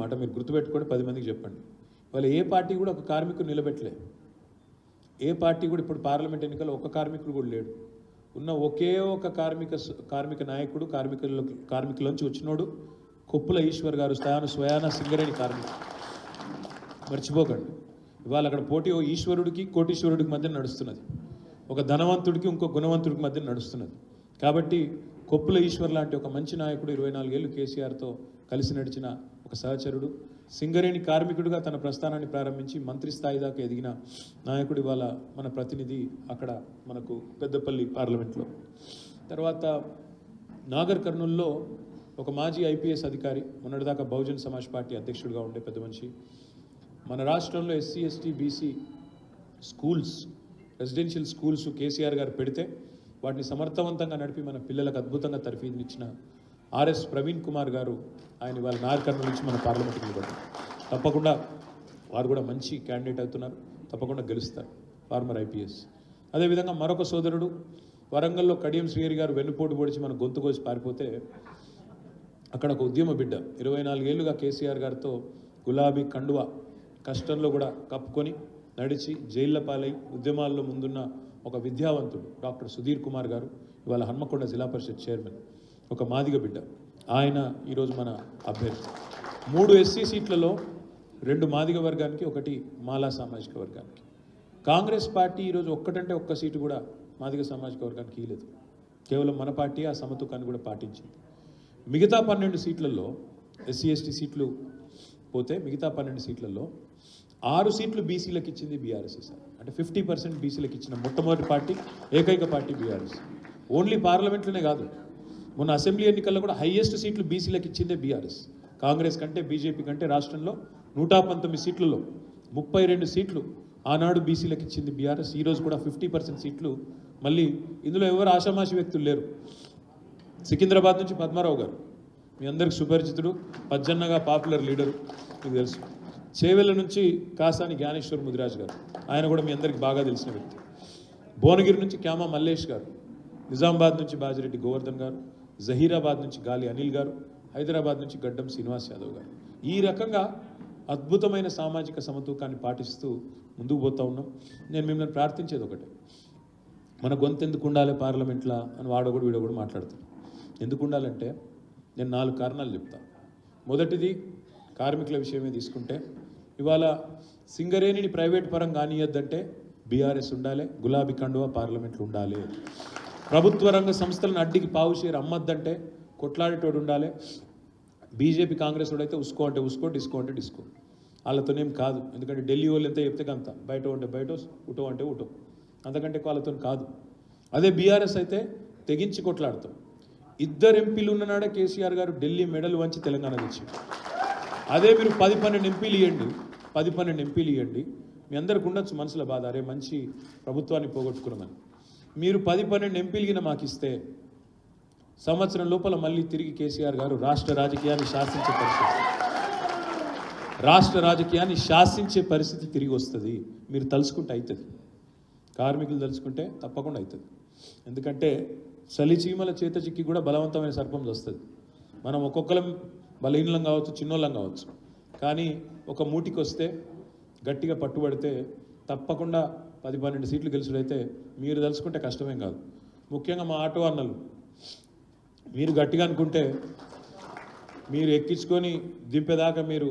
మాట మీరు గుర్తుపెట్టుకొని 10 మందికి చెప్పండి. వాళ్ళు ఏ పార్టీ కూడా ఒక కార్మికుడు నిలబెట్టలే. ఏ పార్టీ కూడా ఇప్పుడు పార్లమెంట్ ఎన్నికల్లో ఒక్క కార్మికుడు కూడా లేడు. ఉన్న ఒకే ఒక కార్మిక నాయకుడు కార్మికులోంచి వచ్చినోడు కొప్పుల ఈశ్వర్ గారు, స్వయాన సింగరేణి కార్మికుడు. మర్చిపోకండి. ఇవాళ అక్కడ పోటీ ఓ ఈశ్వరుడికి కోటీశ్వరుడికి మధ్య నడుస్తున్నది, ఒక ధనవంతుడికి ఇంకో గుణవంతుడికి మధ్య నడుస్తున్నది. కాబట్టి కొప్పుల ఈశ్వర్ లాంటి ఒక మంచి నాయకుడు 24 ఏళ్ళు కేసీఆర్తో కలిసి నడిచిన ఒక సహచరుడు, సింగరేణి కార్మికుడిగా తన ప్రస్థానాన్ని ప్రారంభించి మంత్రి స్థాయి దాకా ఎదిగిన నాయకుడు ఇవాళ మన ప్రతినిధి అక్కడ మనకు పెద్దపల్లి పార్లమెంట్లో. తర్వాత నాగర్ కర్నూల్లో ఒక మాజీ ఐపీఎస్ అధికారి, మొన్నటిదాకా బహుజన్ సమాజ్ పార్టీ అధ్యక్షుడిగా ఉండే పెద్ద మనిషి. మన రాష్ట్రంలో SC ST BC schools, residential schools KCR గారు పెడితే వాటిని సమర్థవంతంగా నడిపి మన పిల్లలకు అద్భుతంగా తర్ఫీదునిచ్చిన ఆర్ఎస్ ప్రవీణ్ కుమార్ గారు, ఆయన వాళ్ళ నాగర్ కర్నూలు నుంచి మన పార్లమెంట్కి నిలబడ్డారు. తప్పకుండా వారు కూడా మంచి క్యాండిడేట్ అవుతున్నారు, తప్పకుండా గెలుస్తారు, ఫార్మర్ ఐపీఎస్. అదేవిధంగా మరొక సోదరుడు వరంగల్లో కడియం శ్రీహరి గారు వెన్నుపోటు పొడిచి మన గొంతు కోసి పారిపోతే అక్కడ ఒక ఉద్యమ బిడ్డ 24 ఏళ్ళుగా కేసీఆర్ గారితో గులాబీ కండువా కష్టంలో కూడా కప్పుకొని నడిచి జైళ్ల పాలై ఉద్యమాల్లో ముందున్న ఒక విద్యావంతుడు డాక్టర్ సుధీర్ కుమార్ గారు, ఇవాళ హన్మకొండ జిల్లా పరిషత్ చైర్మన్, ఒక మాదిగ బిడ్డ. ఆయన ఈరోజు మన అభ్యర్థి. 3 ఎస్సీ సీట్లలో 2 మాదిగ వర్గానికి, 1 మాలా సామాజిక వర్గానికి. కాంగ్రెస్ పార్టీ ఈరోజు ఒక్క సీటు కూడా మాదిగ సామాజిక వర్గానికి ఇవ్వలేదు. కేవలం మన పార్టీ ఆ సమతూకాన్ని కూడా పాటించింది. మిగతా 12 సీట్లలో ఎస్సీ ఎస్టీ సీట్లు పోతే మిగతా 12 సీట్లలో 6 సీట్లు బీసీలకు ఇచ్చింది బీఆర్ఎస్. సార్ అంటే 50% బీసీలకు ఇచ్చిన మొట్టమొదటి పార్టీ, ఏకైక పార్టీ బీఆర్ఎస్. ఓన్లీ పార్లమెంట్లోనే కాదు, మొన్న అసెంబ్లీ ఎన్నికల్లో కూడా హైయెస్ట్ సీట్లు బీసీలకు ఇచ్చిందే బీఆర్ఎస్. కాంగ్రెస్ కంటే బీజేపీ కంటే రాష్ట్రంలో 119 సీట్లలో 32 సీట్లు ఆనాడు బీసీలకు ఇచ్చింది బీఆర్ఎస్. ఈరోజు కూడా 50% సీట్లు. మళ్ళీ ఇందులో ఎవరు ఆషామాషి వ్యక్తులు లేరు. సికింద్రాబాద్ నుంచి పద్మారావు గారు, మీ అందరికి సుపరిచితుడు, పజ్జన్నగా పాపులర్ లీడరు, మీకు తెలుసు. చేవెళ్ళ నుంచి కాసాని జ్ఞానేశ్వర్ ముదిరాజ్ గారు, ఆయన కూడా మీ అందరికి బాగా తెలిసిన వ్యక్తి. భువనగిరి నుంచి క్యామా మల్లేష్ గారు, నిజామాబాద్ నుంచి బాజిరెడ్డి గోవర్ధన్ గారు, జహీరాబాద్ నుంచి గాలి అనిల్ గారు, హైదరాబాద్ నుంచి గడ్డం శ్రీనివాస్ యాదవ్ గారు. ఈ రకంగా అద్భుతమైన సామాజిక సమతూకాన్ని పాటిస్తూ ముందుకు పోతూ ఉన్నాం. నేను మిమ్మల్ని ప్రార్థించేది ఒకటే, మన గొంతు ఎందుకు ఉండాలి పార్లమెంట్లో అని వాడొకడు వీడొకడు మాట్లాడతాడు. ఎందుకు ఉండాలంటే నేను 4 కారణాలు చెప్తాను. మొదటిది కార్మికుల విషయమే తీసుకుంటే, ఇవాళ సింగరేణిని ప్రైవేట్ పరం కానియద్దంటే బీఆర్ఎస్ ఉండాలి, గులాబీ కండువా పార్లమెంట్లో ఉండాలి. ప్రభుత్వ రంగ సంస్థలను అడ్డికి పావు షేర్ అమ్మద్దంటే కొట్లాడేటోడు ఉండాలి. బీజేపీ కాంగ్రెస్ వాడైతే ఉసుకో అంటే ఉసుకో, డిస్కో అంటే డిస్కో. వాళ్ళతోనేం కాదు, ఎందుకంటే ఢిల్లీ వాళ్ళు ఎంత చెప్తే అంత, బయట ఉంటే బయట, ఉటో అంటే ఉటో, అంతకంటే వాళ్ళతో కాదు. అదే బీఆర్ఎస్ అయితే తెగించి కొట్లాడతాం. 2 ఎంపీలు ఉన్ననాడే కేసీఆర్ గారు ఢిల్లీ మెడలు వంచి తెలంగాణ తెచ్చారు. అదే మీరు 10-12 ఎంపీలు ఇవ్వండి, 10-12 ఎంపీలు ఇవ్వండి, మీ అందరికి ఉండొచ్చు మనసులో బాధ, అరే మంచి ప్రభుత్వాన్ని పోగొట్టుకున్నామని. మీరు 10-12 ఎంపీలు గిన మాకు ఇస్తే సంవత్సరం లోపల మళ్ళీ తిరిగి కేసీఆర్ గారు రాష్ట్ర రాజకీయాన్ని శాసించే పరిస్థితి తిరిగి వస్తుంది. మీరు తలుచుకుంటే అవుతుంది, కార్మికులు తలుచుకుంటే తప్పకుండా అవుతుంది. ఎందుకంటే చలిచీమల చేత చిక్కి కూడా బలవంతమైన సర్పం వస్తుంది. మనం ఒక్కొక్కరం బలహీనం కావచ్చు, చిన్నోళ్ళం కావచ్చు, కానీ ఒక మూటికి వస్తే గట్టిగా పట్టుబడితే తప్పకుండా 10-12 సీట్లు గెలుచుడైతే మీరు తలుచుకుంటే కష్టమేం కాదు. ముఖ్యంగా మా ఆటో అన్నలు, మీరు గట్టిగా అనుకుంటే మీరు ఎక్కించుకొని దింపేదాకా మీరు